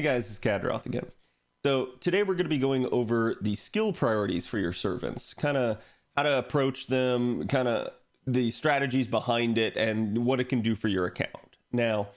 Hey guys, it's Khadroth again. So today we're going to be going over the skill priorities for your servants, kind of how to approach them, kind of the strategies behind it, and what it can do for your account. Now,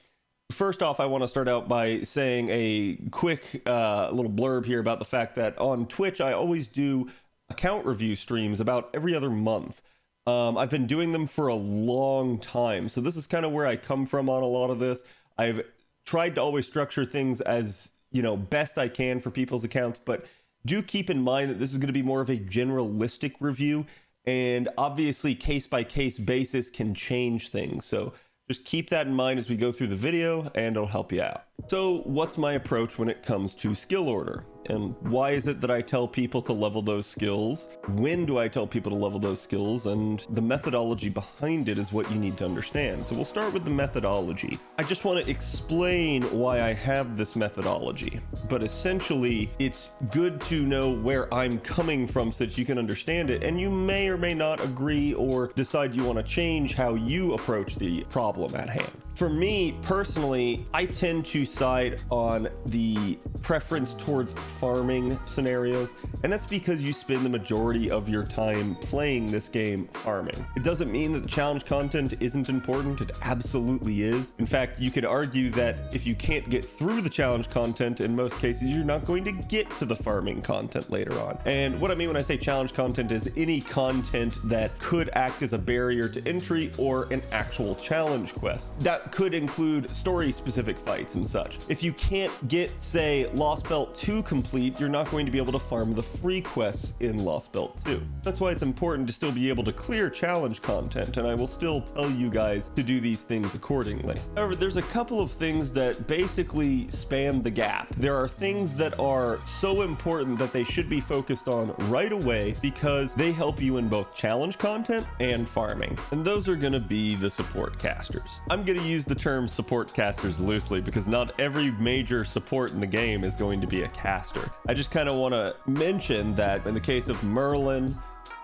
first off, I want to start out by saying a quick little blurb here about the fact that on Twitch, I always do account review streams about every other month. I've been doing them for a long time, so this is kind of where I come from on a lot of this. I've tried to always structure things as, best I can for people's accounts, but do keep in mind that this is going to be more of a generalistic review, and obviously case by case basis can change things. So just keep that in mind as we go through the video, and it'll help you out. So what's my approach when it comes to skill order? And why is it that I tell people to level those skills? When do I tell people to level those skills? And the methodology behind it is what you need to understand. So we'll start with the methodology. I just want to explain why I have this methodology, but essentially it's good to know where I'm coming from so that you can understand it, and you may or may not agree or decide you want to change how you approach the problem at hand. For me personally, I tend to side on the preference towards farming scenarios, and that's because you spend the majority of your time playing this game farming. It doesn't mean that the challenge content isn't important. It absolutely is. In fact, you could argue that if you can't get through the challenge content, in most cases, you're not going to get to the farming content later on. And what I mean when I say challenge content is any content that could act as a barrier to entry or an actual challenge quest. That could include story-specific fights and such. If you can't get, say, Lost Belt 2 complete, you're not going to be able to farm the free quests in Lost Belt 2. That's why it's important to still be able to clear challenge content, and I will still tell you guys to do these things accordingly. However, there's a couple of things that basically span the gap. There are things that are so important that they should be focused on right away because they help you in both challenge content and farming, and those are going to be the support casters. I'm going to use the term support casters loosely because not every major support in the game is going to be a caster. I just kind of want to mention that in the case of Merlin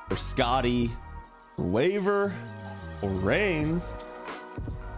or Scotty or Waver or Reigns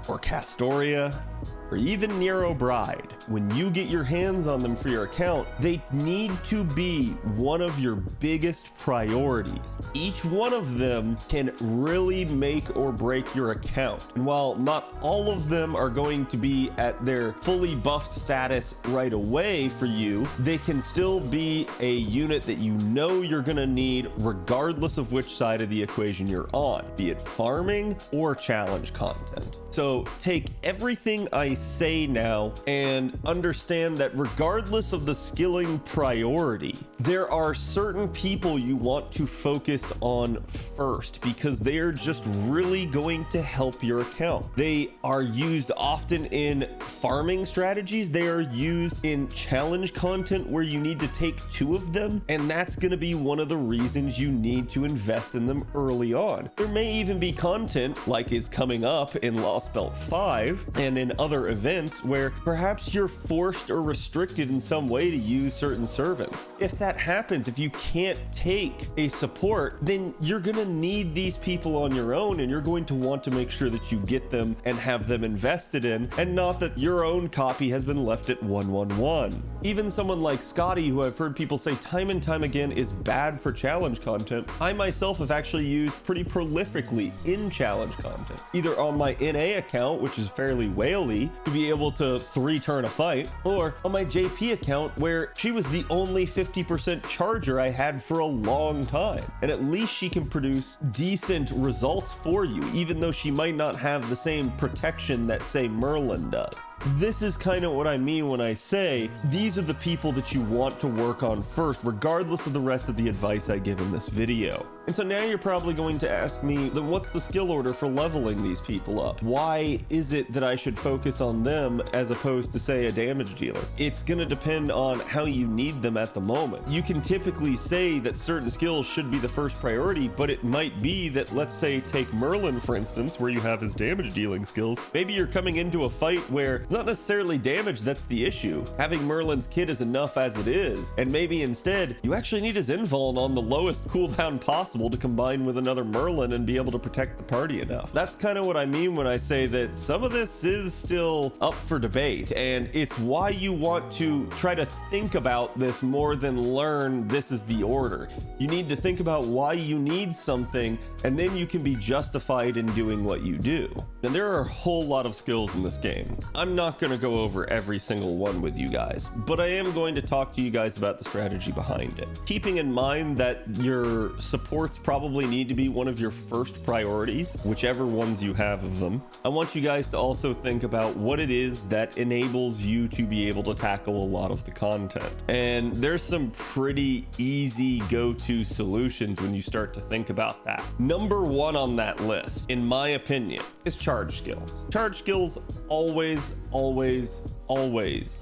or Castoria or even Nero Bride, when you get your hands on them for your account, they need to be one of your biggest priorities. Each one of them can really make or break your account. And while not all of them are going to be at their fully buffed status right away for you, they can still be a unit that you know you're gonna need regardless of which side of the equation you're on, be it farming or challenge content. So take everything I say now and understand that regardless of the skilling priority, there are certain people you want to focus on first because they are just really going to help your account. They are used often in farming strategies. They are used in challenge content where you need to take two of them, and that's going to be one of the reasons you need to invest in them early on. There may even be content like is coming up in Lost Belt 5 and in other events where perhaps you're forced or restricted in some way to use certain servants. If that happens, if you can't take a support, then you're gonna need these people on your own, and you're going to want to make sure that you get them and have them invested in, and not that your own copy has been left at 111. Even someone like Scotty, who I've heard people say time and time again is bad for challenge content, I myself have actually used pretty prolifically in challenge content, either on my NA account, which is fairly whaley, to be able to 3-turn a fight, or on my JP account where she was the only 50% charger I had for a long time, and at least she can produce decent results for you, even though she might not have the same protection that, say, Merlin does. This is kind of what I mean when I say these are the people that you want to work on first, regardless of the rest of the advice I give in this video. And so now you're probably going to ask me, then what's the skill order for leveling these people up? Why is it that I should focus on them as opposed to, say, a damage dealer? It's going to depend on how you need them at the moment. You can typically say that certain skills should be the first priority, but it might be that, let's say, take Merlin, for instance, where you have his damage dealing skills. Maybe you're coming into a fight where It's not necessarily damage that's the issue. Having Merlin's kit is enough as it is, and maybe instead you actually need his invuln on the lowest cooldown possible to combine with another Merlin and be able to protect the party enough. That's kind of what I mean when I say that some of this is still up for debate, and it's why you want to try to think about this more than learn this is the order. You need to think about why you need something, and then you can be justified in doing what you do. And there are a whole lot of skills in this game. I'm not going to go over every single one with you guys, but I am going to talk to you guys about the strategy behind it. Keeping in mind that your supports probably need to be one of your first priorities, whichever ones you have of them. I want you guys to also think about what it is that enables you to be able to tackle a lot of the content. And there's some pretty easy go-to solutions when you start to think about that. Number one on that list, in my opinion, is charge skills. Charge skills always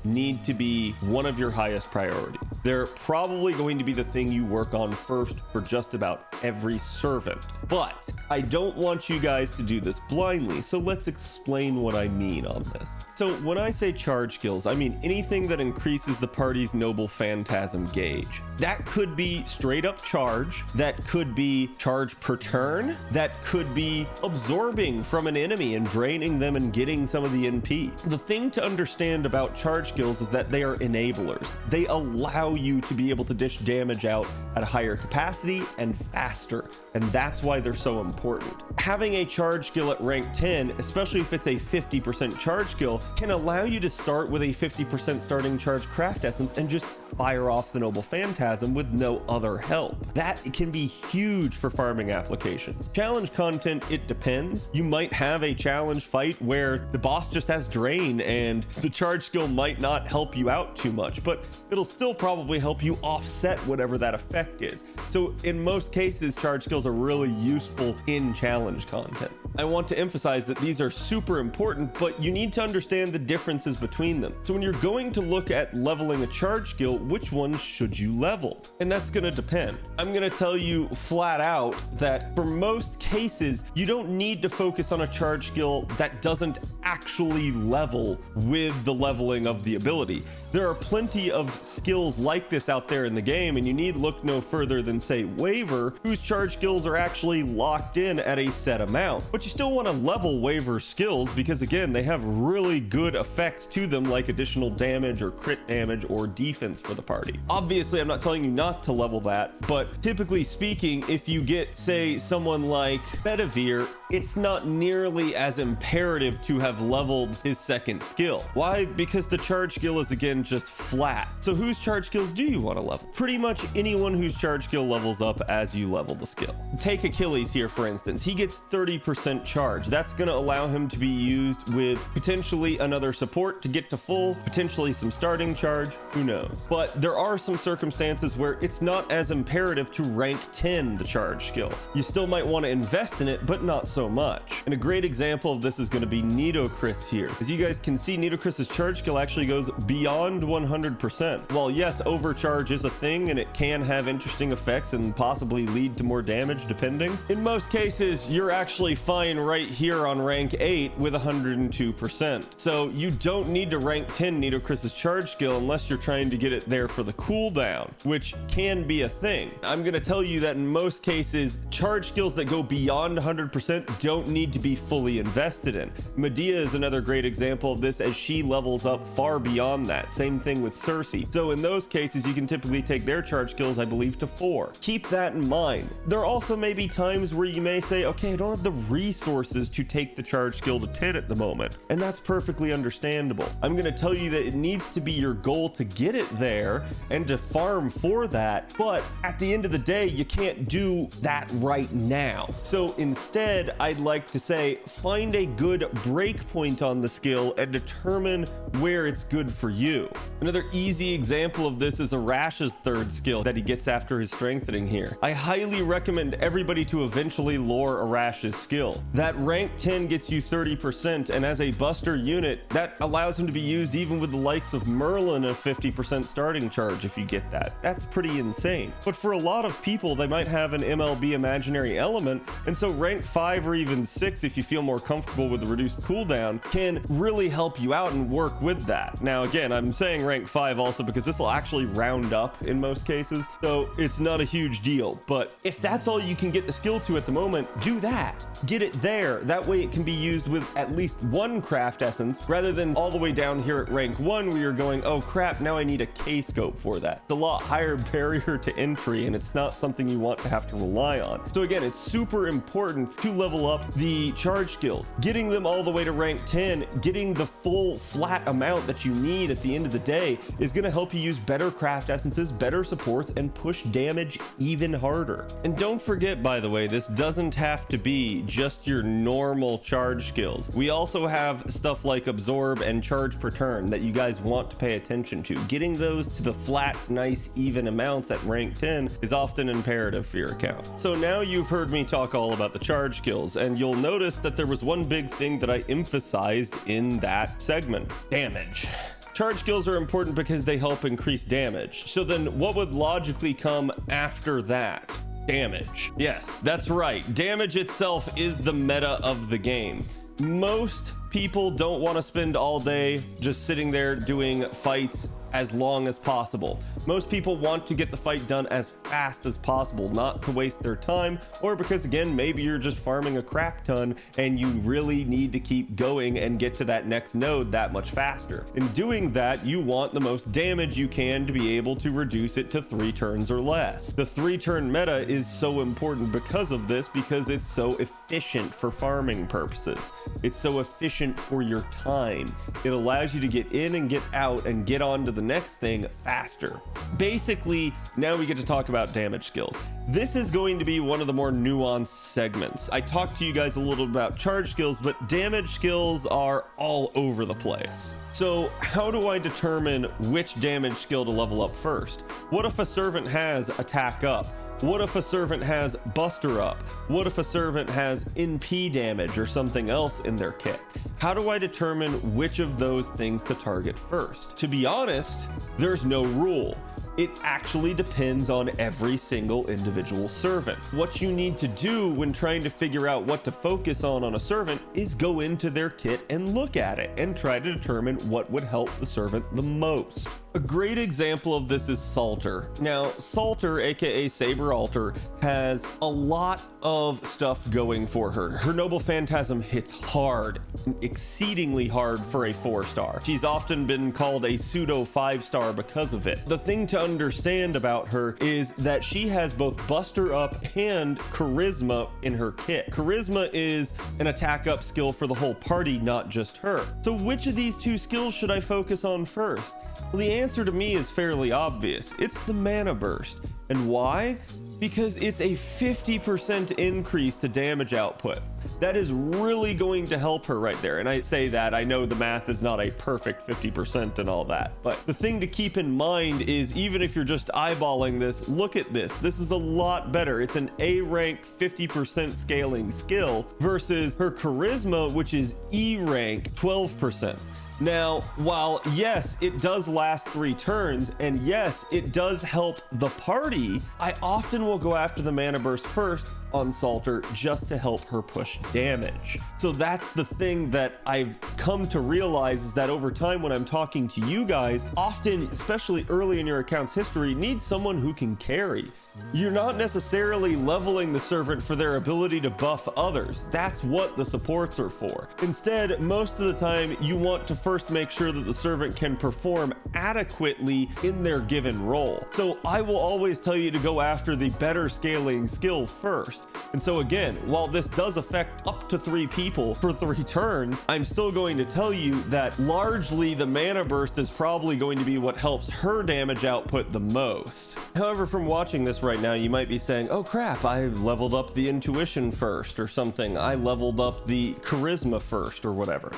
need to be one of your highest priorities. They're probably going to be the thing you work on first for just about every servant. But I don't want you guys to do this blindly, so let's explain what I mean on this. So when I say charge skills, I mean anything that increases the party's noble phantasm gauge. That could be straight up charge, that could be charge per turn, that could be absorbing from an enemy and draining them and getting some of the NP. The thing to understand about charge skills is that they are enablers. They allow you to be able to dish damage out at a higher capacity and faster, and that's why they're so important. Having a charge skill at rank 10, especially if it's a 50% charge skill, can allow you to start with a 50% starting charge craft essence and just fire off the noble phantasm with no other help. That can be huge for farming applications. Challenge content, it depends. You might have a challenge fight where the boss just has drain and the charge skill might not help you out too much, but it'll still probably help you offset whatever that effect is. So in most cases, charge skills are really useful in challenge content. I want to emphasize that these are super important, but you need to understand the differences between them. So when you're going to look at leveling a charge skill, which one should you level? And that's going to depend. I'm going to tell you flat out that for most cases, you don't need to focus on a charge skill that doesn't actually level with the leveling of the ability. There are plenty of skills like this out there in the game, and you need look no further than, say, Waver, whose charge skills are actually locked in at a set amount. But you still want to level Waver skills because, again, they have really good effects to them, like additional damage or crit damage or defense for the party. Obviously, I'm not telling you not to level that, but typically speaking, if you get, say, someone like Bedivere, it's not nearly as imperative to have leveled his second skill. Why? Because the charge skill is, again, just flat. So whose charge skills do you want to level? Pretty much anyone whose charge skill levels up as you level the skill. Take Achilles here, for instance. He gets 30% charge. That's going to allow him to be used with potentially another support to get to full, potentially some starting charge, who knows. But there are some circumstances where it's not as imperative to rank 10 the charge skill. You still might want to invest in it, but not so much. And a great example of this is going to be Nitocris here. As you guys can see, Nitocris's charge skill actually goes beyond 100%. While yes, overcharge is a thing and it can have interesting effects and possibly lead to more damage depending, in most cases you're actually fine right here on rank 8 with 102%. So you don't need to rank 10 Nitocris's charge skill unless you're trying to get it there for the cooldown, which can be a thing. I'm going to tell you that in most cases, charge skills that go beyond 100% don't need to be fully invested in. Medea is another great example of this as she levels up far beyond that. Same thing with Cersei. So in those cases, you can typically take their charge skills, I believe, to 4. Keep that in mind. There also may be times where you may say, okay, I don't have the resources to take the charge skill to 10 at the moment. And that's perfectly understandable. I'm going to tell you that it needs to be your goal to get it there and to farm for that. But at the end of the day, you can't do that right now. So instead, I'd like to say, find a good break point on the skill and determine where it's good for you. Another easy example of this is Arash's third skill that he gets after his strengthening here. I highly recommend everybody to eventually lore Arash's skill. skill. That rank 10 gets you 30%, and as a buster unit, that allows him to be used even with the likes of Merlin of 50% starting charge if you get that. That's pretty insane. But for a lot of people, they might have an MLB imaginary element, and so rank 5 or even 6, if you feel more comfortable with the reduced cooldown, can really help you out and work with that. Now again, I'm saying rank 5 also because this will actually round up in most cases, so it's not a huge deal. But if that's all you can get the skill to at the moment, do that. Get it there. That way it can be used with at least one craft essence rather than all the way down here at rank 1 where you're going, oh crap, now I need a K scope for that. It's a lot higher barrier to entry and it's not something you want to have to rely on. So again, it's super important to level up the charge skills. Getting them all the way to rank 10, getting the full flat amount that you need at the end of the day is going to help you use better craft essences, better supports, and push damage even harder. And don't forget, by the way, this doesn't have to be just your normal charge skills. We also have stuff like absorb and charge per turn that you guys want to pay attention to. Getting those to the flat, nice, even amounts at rank 10 is often imperative for your account. So now you've heard me talk all about the charge skills, and you'll notice that there was one big thing that I emphasized in that segment: damage. Charge skills are important because they help increase damage. So then what would logically come after that? Damage. Yes, that's right. Damage itself is the meta of the game. Most people don't want to spend all day just sitting there doing fights as long as possible. Most people want to get the fight done as fast as possible, not to waste their time, or because again, maybe you're just farming a crap ton and you really need to keep going and get to that next node that much faster. In doing that, you want the most damage you can to be able to reduce it to 3 turns or less. The 3-turn meta is so important because of this, because it's so efficient for farming purposes. It's so efficient for your time. It allows you to get in and get out and get on to the next thing faster. Basically, now we get to talk about damage skills. This is going to be one of the more nuanced segments. I talked to you guys a little about charge skills, but damage skills are all over the place. So how do I determine which damage skill to level up first? What if a servant has attack up? What if a servant has buster up? What if a servant has NP damage or something else in their kit? How do I determine which of those things to target first? To be honest, there's no rule. It actually depends on every single individual servant. What you need to do when trying to figure out what to focus on a servant is go into their kit and look at it and try to determine what would help the servant the most. A great example of this is Salter. Now, Salter, aka Saber Alter, has a lot of stuff going for her. Her Noble Phantasm hits hard, exceedingly hard for a 4-star. She's often been called a pseudo 5-star because of it. The thing to understand about her is that she has both Buster Up and Charisma in her kit. Charisma is an attack up skill for the whole party, not just her. So which of these two skills should I focus on first? Well, the answer to me is fairly obvious. It's the Mana Burst. And why? Because it's a 50% increase to damage output. That is really going to help her right there. And I say that, I know the math is not a perfect 50% and all that, but the thing to keep in mind is even if you're just eyeballing this, look at this. This is a lot better. It's an A rank 50% scaling skill versus her Charisma, which is E rank 12%. Now, while yes, it does last 3 turns, and yes, it does help the party, I often will go after the Mana Burst first on Salter just to help her push damage. So that's the thing that I've come to realize is that over time when I'm talking to you guys, often, especially early in your account's history, need someone who can carry. You're not necessarily leveling the servant for their ability to buff others. That's what the supports are for. Instead, most of the time, you want to first make sure that the servant can perform adequately in their given role. So I will always tell you to go after the better scaling skill first. And so again, while this does affect up to 3 people for 3 turns, I'm still going to tell you that largely the Mana Burst is probably going to be what helps her damage output the most. However, from watching this right now, you might be saying, oh crap, I leveled up the intuition first or something. I leveled up the charisma first or whatever.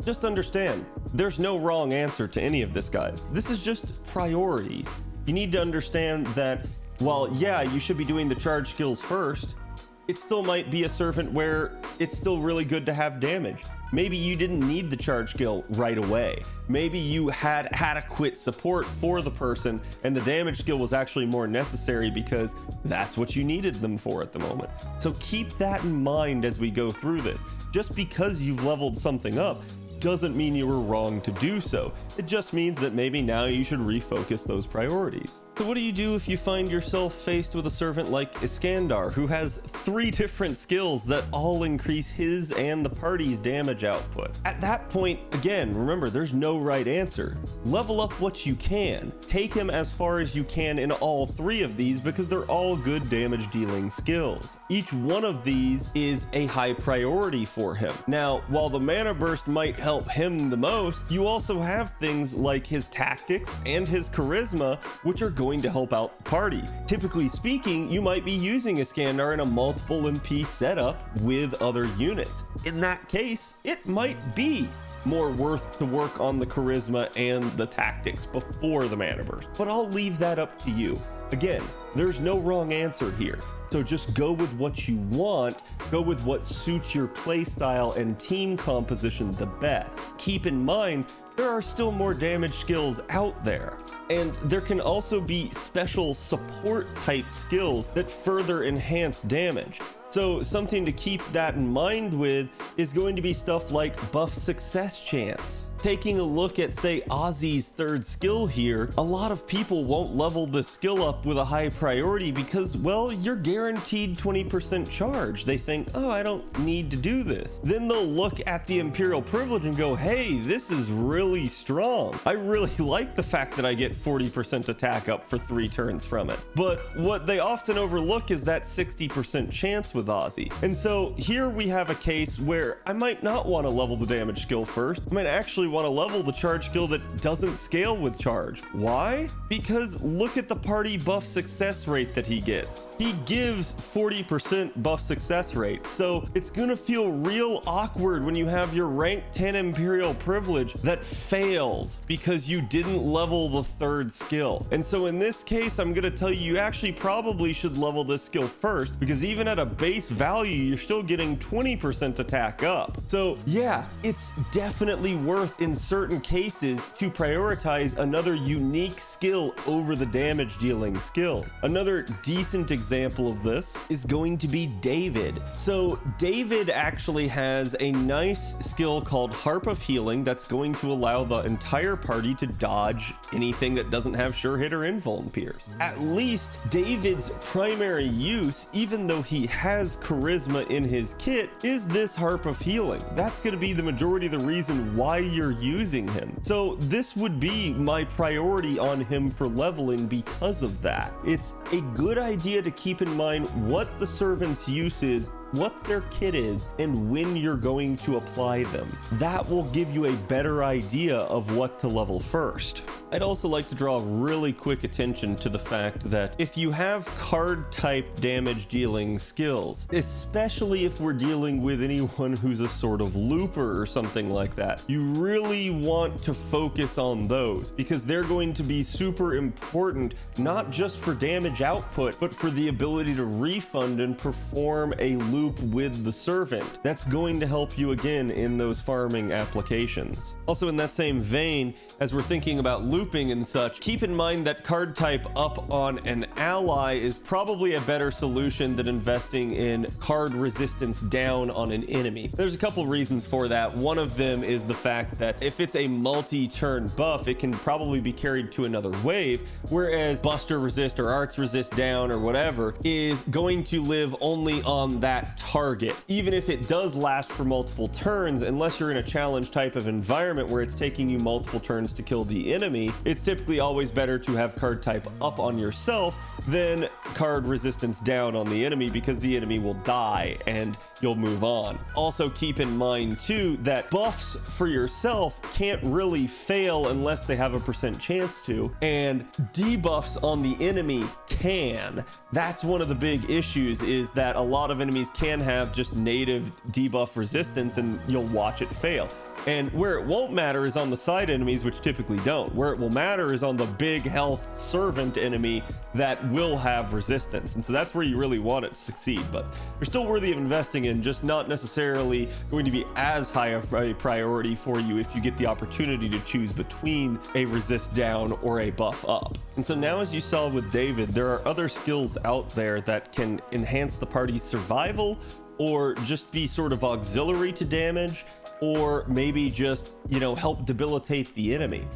Just understand, there's no wrong answer to any of this, guys. This is just priorities. You need to understand that while, yeah, you should be doing the charge skills first, it still might be a servant where it's still really good to have damage. Maybe you didn't need the charge skill right away. Maybe you had adequate support for the person and the damage skill was actually more necessary because that's what you needed them for at the moment. So keep that in mind as we go through this. Just because you've leveled something up doesn't mean you were wrong to do so. It just means that maybe now you should refocus those priorities. So what do you do if you find yourself faced with a servant like Iskandar, who has 3 different skills that all increase his and the party's damage output? At that point, again, remember, there's no right answer. Level up what you can. Take him as far as you can in all 3 of these because they're all good damage dealing skills. Each one of these is a high priority for him. Now, while the mana burst might help him the most, you also have things like his tactics and his charisma, which are going to help out the party. Typically speaking, you might be using Iskandar in a multiple MP setup with other units. In that case, it might be more worth to work on the charisma and the tactics before the mana burst. But I'll leave that up to you. Again, there's no wrong answer here. So just go with what you want, go with what suits your playstyle and team composition the best. Keep in mind, there are still more damage skills out there. And there can also be special support type skills that further enhance damage. So something to keep that in mind with is going to be stuff like buff success chance. Taking a look at, say, Ozzy's 3rd skill here, a lot of people won't level the skill up with a high priority because, well, you're guaranteed 20% charge. They think, oh, I don't need to do this. Then they'll look at the Imperial Privilege and go, hey, this is really strong. I really like the fact that I get 40% attack up for 3 turns from it. But what they often overlook is that 60% chance with Ozzy. And so here we have a case where I might not want to level the damage skill first. I might actually want to level the charge skill that doesn't scale with charge. Why? Because look at the party buff success rate that he gets. He gives 40% buff success rate. So it's gonna feel real awkward when you have your rank 10 Imperial Privilege that fails because you didn't level the 3rd skill. And so in this case, I'm gonna tell you actually probably should level this skill first because even at a base value, you're still getting 20% attack up. So yeah, it's definitely worth in certain cases to prioritize another unique skill over the damage dealing skills. Another decent example of this is going to be David. So David actually has a nice skill called Harp of Healing that's going to allow the entire party to dodge anything that doesn't have sure hit or invuln pierce. At least David's primary use, even though he has charisma in his kit, is this Harp of Healing. That's going to be the majority of the reason why you're using him. So this would be my priority on him for leveling because of that. It's a good idea to keep in mind what the servant's use is, what their kit is, and when you're going to apply them. That will give you a better idea of what to level first. I'd also like to draw really quick attention to the fact that if you have card type damage dealing skills, especially if we're dealing with anyone who's a sort of looper or something like that, you really want to focus on those because they're going to be super important, not just for damage output, but for the ability to refund and perform a loop with the servant. That's going to help you again in those farming applications. Also in that same vein, as we're thinking about looping and such, keep in mind that card type up on an ally is probably a better solution than investing in card resistance down on an enemy. There's a couple reasons for that. One of them is the fact that if it's a multi-turn buff, it can probably be carried to another wave, whereas Buster Resist or Arts Resist down or whatever is going to live only on that target. Even if it does last for multiple turns, unless you're in a challenge type of environment where it's taking you multiple turns to kill the enemy, it's typically always better to have card type up on yourself than card resistance down on the enemy because the enemy will die and you'll move on. Also keep in mind too that buffs for yourself can't really fail unless they have a % chance to, and debuffs on the enemy can. That's one of the big issues, is that a lot of enemies can have just native debuff resistance and you'll watch it fail. And where it won't matter is on the side enemies, which typically don't. Where it will matter is on the big health servant enemy that will have resistance. And so that's where you really want it to succeed. But they're still worthy of investing in, just not necessarily going to be as high of a priority for you if you get the opportunity to choose between a resist down or a buff up. And so now, as you saw with David, there are other skills out there that can enhance the party's survival, or just be sort of auxiliary to damage, or maybe just, you know, help debilitate the enemy.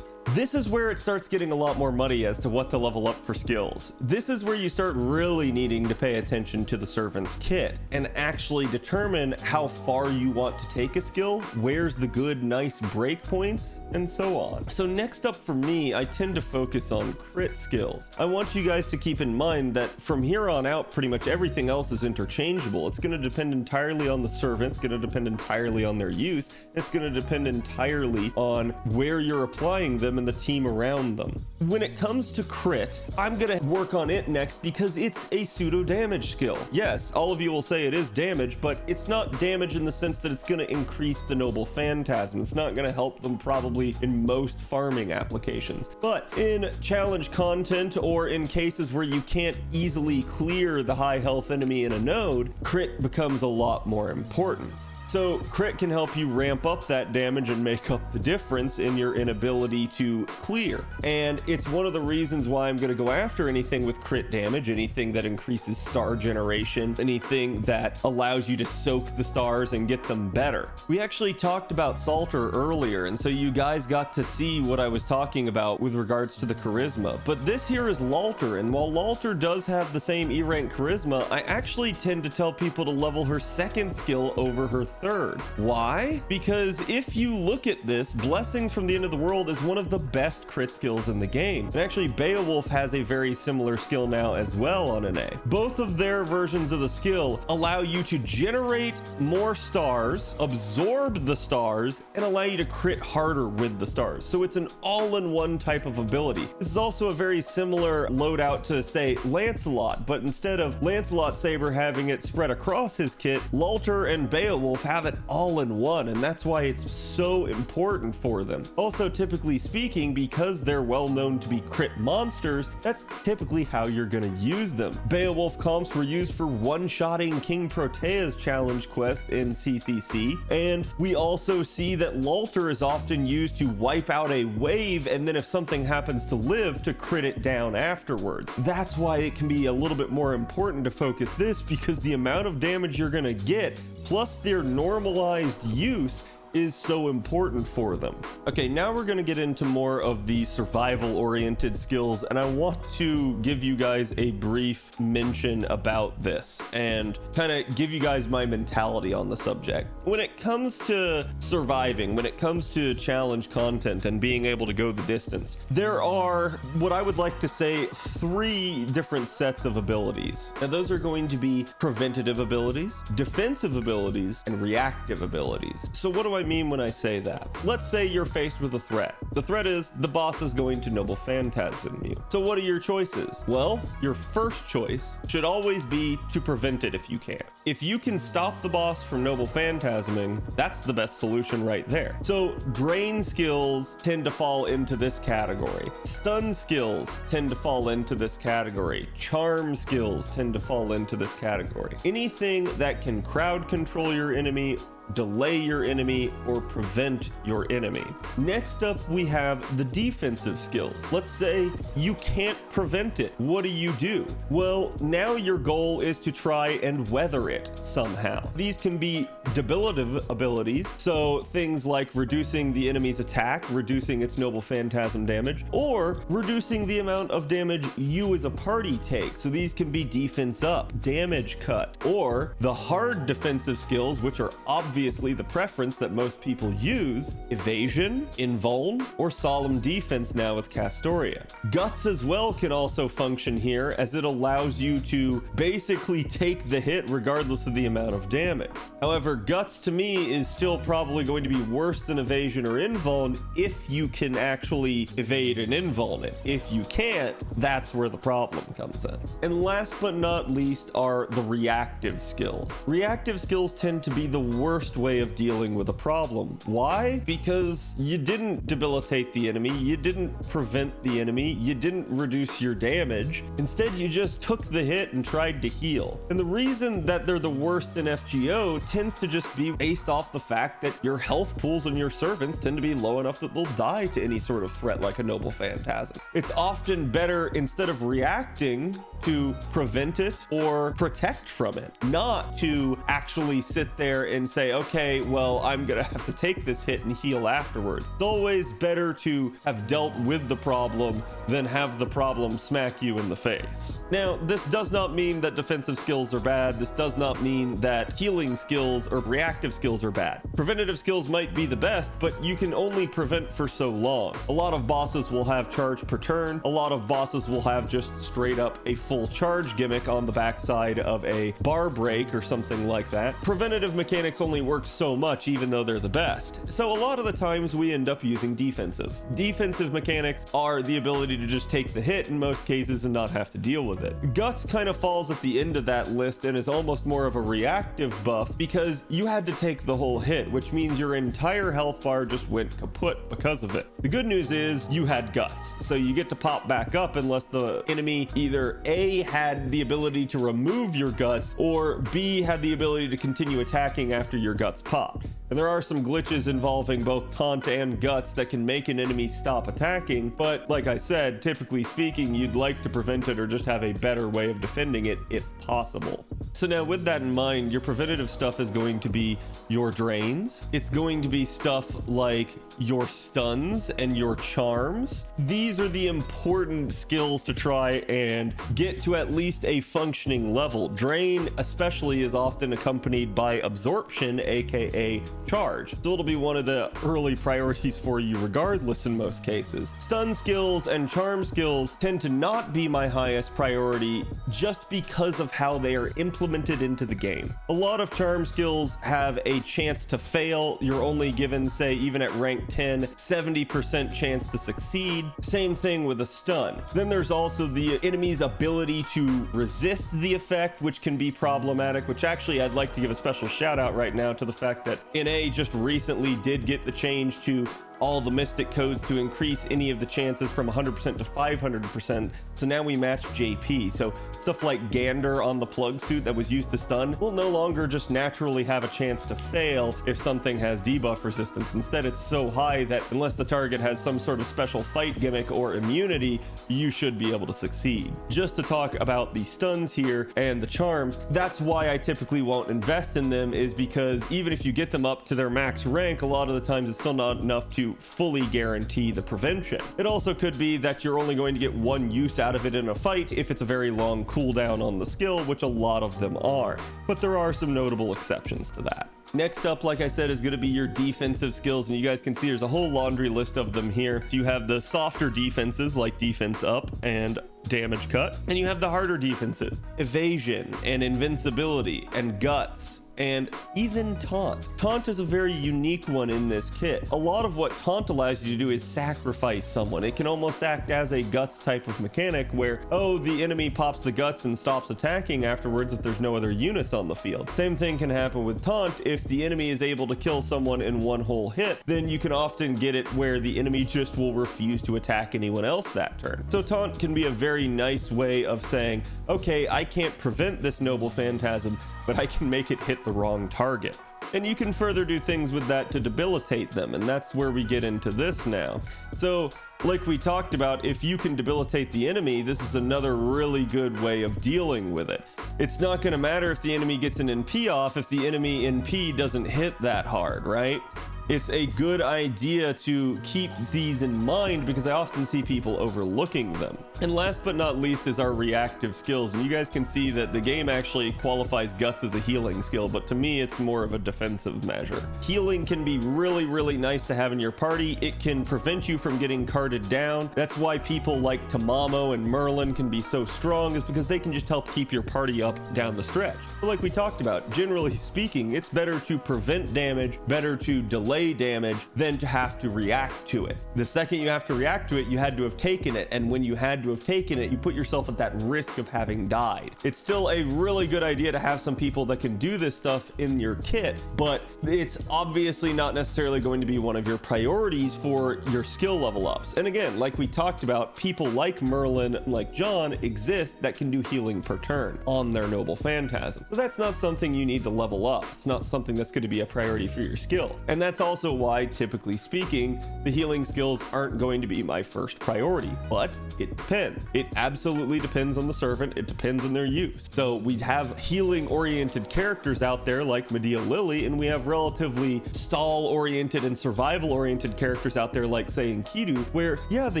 This is where it starts getting a lot more muddy as to what to level up for skills. This is where you start really needing to pay attention to the servant's kit and actually determine how far you want to take a skill, where's the good, nice breakpoints, and so on. So next up for me, I tend to focus on crit skills. I want you guys to keep in mind that from here on out, pretty much everything else is interchangeable. It's going to depend entirely on the servant, it's going to depend entirely on their use, it's going to depend entirely on where you're applying them and the team around them. When it comes to crit, I'm gonna work on it next because it's a pseudo damage skill. Yes, all of you will say it is damage, but it's not damage in the sense that it's gonna increase the noble phantasm. It's not gonna help them probably in most farming applications. But in challenge content, or in cases where you can't easily clear the high health enemy in a node, crit becomes a lot more important. So crit can help you ramp up that damage and make up the difference in your inability to clear. And it's one of the reasons why I'm going to go after anything with crit damage, anything that increases star generation, anything that allows you to soak the stars and get them better. We actually talked about Salter earlier, and so you guys got to see what I was talking about with regards to the charisma. But this here is Lalter, and while Lalter does have the same E rank charisma, I actually tend to tell people to level her second skill over her third. Why? Because if you look at this, Blessings from the End of the World is one of the best crit skills in the game. And actually, Beowulf has a very similar skill now as well on an A. Both of their versions of the skill allow you to generate more stars, absorb the stars, and allow you to crit harder with the stars. So it's an all-in-one type of ability. This is also a very similar loadout to, say, Lancelot, but instead of Lancelot Saber having it spread across his kit, Lalter and Beowulf have it all in one, and that's why it's so important for them. Also, typically speaking, because they're well known to be crit monsters, that's typically how you're gonna use them. Beowulf comps were used for one-shotting King Protea's challenge quest in CCC, and we also see that Lalter is often used to wipe out a wave, and then if something happens to live, to crit it down afterward. That's why it can be a little bit more important to focus this, because the amount of damage you're gonna get plus their normalized use is so important for them. Okay, now we're going to get into more of the survival oriented skills, and I want to give you guys a brief mention about this and kind of give you guys my mentality on the subject. When it comes to surviving, when it comes to challenge content and being able to go the distance, there are what I would like to say 3 different sets of abilities. Now those are going to be preventative abilities, defensive abilities, and reactive abilities. So what do I mean when I say that? Let's say you're faced with a threat. The threat is the boss is going to noble phantasm you. So what are your choices? Well, your first choice should always be to prevent it if you can. If you can stop the boss from noble phantasming, that's the best solution right there. So drain skills tend to fall into this category. Stun skills tend to fall into this category. Charm skills tend to fall into this category. Anything that can crowd control your enemy, delay your enemy, or prevent your enemy. Next up, we have the defensive skills. Let's say you can't prevent it. What do? Well, now your goal is to try and weather it somehow. These can be debilitative abilities, so things like reducing the enemy's attack, reducing its noble phantasm damage, or reducing the amount of damage you as a party take. So these can be defense up, damage cut, or the hard defensive skills, which are obviously the preference that most people use: evasion, invuln, or solemn defense now with Castoria. Guts as well can also function here, as it allows you to basically take the hit regardless of the amount of damage. However, Guts to me is still probably going to be worse than evasion or invuln if you can actually evade and invuln it. If you can't, that's where the problem comes in. And last but not least are the reactive skills. Reactive skills tend to be the worst worst way of dealing with a problem. Why? Because you didn't debilitate the enemy, you didn't prevent the enemy, you didn't reduce your damage. Instead, you just took the hit and tried to heal. And the reason that they're the worst in FGO tends to just be based off the fact that your health pools and your servants tend to be low enough that they'll die to any sort of threat like a noble phantasm. It's often better, instead of reacting, to prevent it or protect from it, not to actually sit there and say, okay, well, I'm gonna have to take this hit and heal afterwards. It's always better to have dealt with the problem than have the problem smack you in the face. Now, this does not mean that defensive skills are bad. This does not mean that healing skills or reactive skills are bad. Preventative skills might be the best, but you can only prevent for so long. A lot of bosses will have charge per turn. A lot of bosses will have just straight up a full charge gimmick on the backside of a bar break or something like that. Preventative mechanics only work so much, even though they're the best. So a lot of the times we end up using defensive. Defensive mechanics are the ability to just take the hit in most cases and not have to deal with it. Guts kind of falls at the end of that list and is almost more of a reactive buff because you had to take the whole hit, which means your entire health bar just went kaput because of it. The good news is you had guts, so you get to pop back up unless the enemy either A, had the ability to remove your guts, or B, had the ability to continue attacking after your guts popped. And there are some glitches involving both taunt and guts that can make an enemy stop attacking, but like I said, typically speaking, you'd like to prevent it or just have a better way of defending it if possible. So now with that in mind, your preventative stuff is going to be your drains. It's going to be stuff like your stuns and your charms. These are the important skills to try and get to at least a functioning level. Drain especially is often accompanied by absorption, aka charge. So it'll be one of the early priorities for you regardless in most cases. Stun skills and charm skills tend to not be my highest priority just because of how they are implemented into the game. A lot of charm skills have a chance to fail. You're only given, say, even at rank 10, 70% chance to succeed. Same thing with a stun. Then there's also the enemy's ability to resist the effect, which can be problematic, which actually I'd like to give a special shout out right now to the fact that NA just recently did get the change to all the mystic codes to increase any of the chances from 100% to 500%. So now we match JP. So stuff like Gander on the plug suit that was used to stun will no longer just naturally have a chance to fail if something has debuff resistance. Instead, it's so high that unless the target has some sort of special fight gimmick or immunity, you should be able to succeed. Just to talk about the stuns here and the charms, that's why I typically won't invest in them, is because even if you get them up to their max rank, a lot of the times it's still not enough to fully guarantee the prevention. It also could be that you're only going to get one use out of it in a fight if it's a very long cooldown on the skill, which a lot of them are, but there are some notable exceptions to that. Next up, like I said, is going to be your defensive skills, and you guys can see there's a whole laundry list of them here. You have the softer defenses like defense up and damage cut, and you have the harder defenses, evasion and invincibility and guts and even taunt. Taunt is a very unique one in this kit. A lot of what taunt allows you to do is sacrifice someone. It can almost act as a guts type of mechanic where, oh, the enemy pops the guts and stops attacking afterwards if there's no other units on the field. Same thing can happen with taunt. If the enemy is able to kill someone in one whole hit, then you can often get it where the enemy just will refuse to attack anyone else that turn. So taunt can be a very nice way of saying, okay, I can't prevent this noble phantasm, but I can make it hit the wrong target. And you can further do things with that to debilitate them, and that's where we get into this now. So like we talked about, if you can debilitate the enemy, this is another really good way of dealing with it. It's not going to matter if the enemy gets an NP off if the enemy NP doesn't hit that hard, right? It's a good idea to keep these in mind because I often see people overlooking them. And last but not least is our reactive skills. And you guys can see that the game actually qualifies guts as a healing skill, but to me, it's more of a defensive measure. Healing can be really, really nice to have in your party. It can prevent you from getting carted down. That's why people like Tamamo and Merlin can be so strong, is because they can just help keep your party up down the stretch. But like we talked about, generally speaking, it's better to prevent damage, better to delay melee damage than to have to react to it. The second you have to react to it, you had to have taken it, and when you had to have taken it, you put yourself at that risk of having died. It's still a really good idea to have some people that can do this stuff in your kit, but it's obviously not necessarily going to be one of your priorities for your skill level ups. And again, like we talked about, people like Merlin, like John, exist that can do healing per turn on their noble phantasm. So that's not something you need to level up. It's not something that's going to be a priority for your skill. And that's also why, typically speaking, the healing skills aren't going to be my first priority, but it depends. It absolutely depends on the servant. It depends on their use. So we have healing oriented characters out there like Medea Lily, and we have relatively stall oriented and survival oriented characters out there like, say, Enkidu, where yeah, the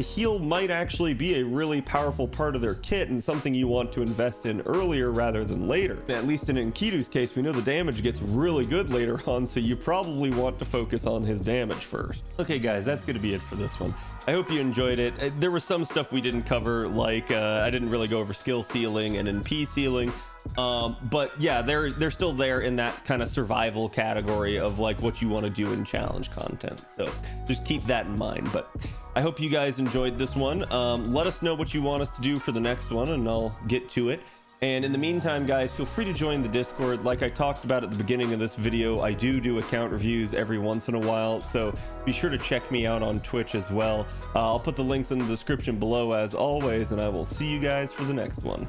heal might actually be a really powerful part of their kit and something you want to invest in earlier rather than later. At least in Enkidu's case, we know the damage gets really good later on, so you probably want to focus on his damage first. Okay guys, that's going to be it for this one. I hope you enjoyed it. There was some stuff we didn't cover, like I didn't really go over skill ceiling and NP ceiling. But yeah, they're still there in that kind of survival category of like what you want to do in challenge content. So just keep that in mind. But I hope you guys enjoyed this one. Let us know what you want us to do for the next one, and I'll get to it. And in the meantime, guys, feel free to join the Discord. Like I talked about at the beginning of this video, I do account reviews every once in a while, so be sure to check me out on Twitch as well. I'll put the links in the description below as always, and I will see you guys for the next one.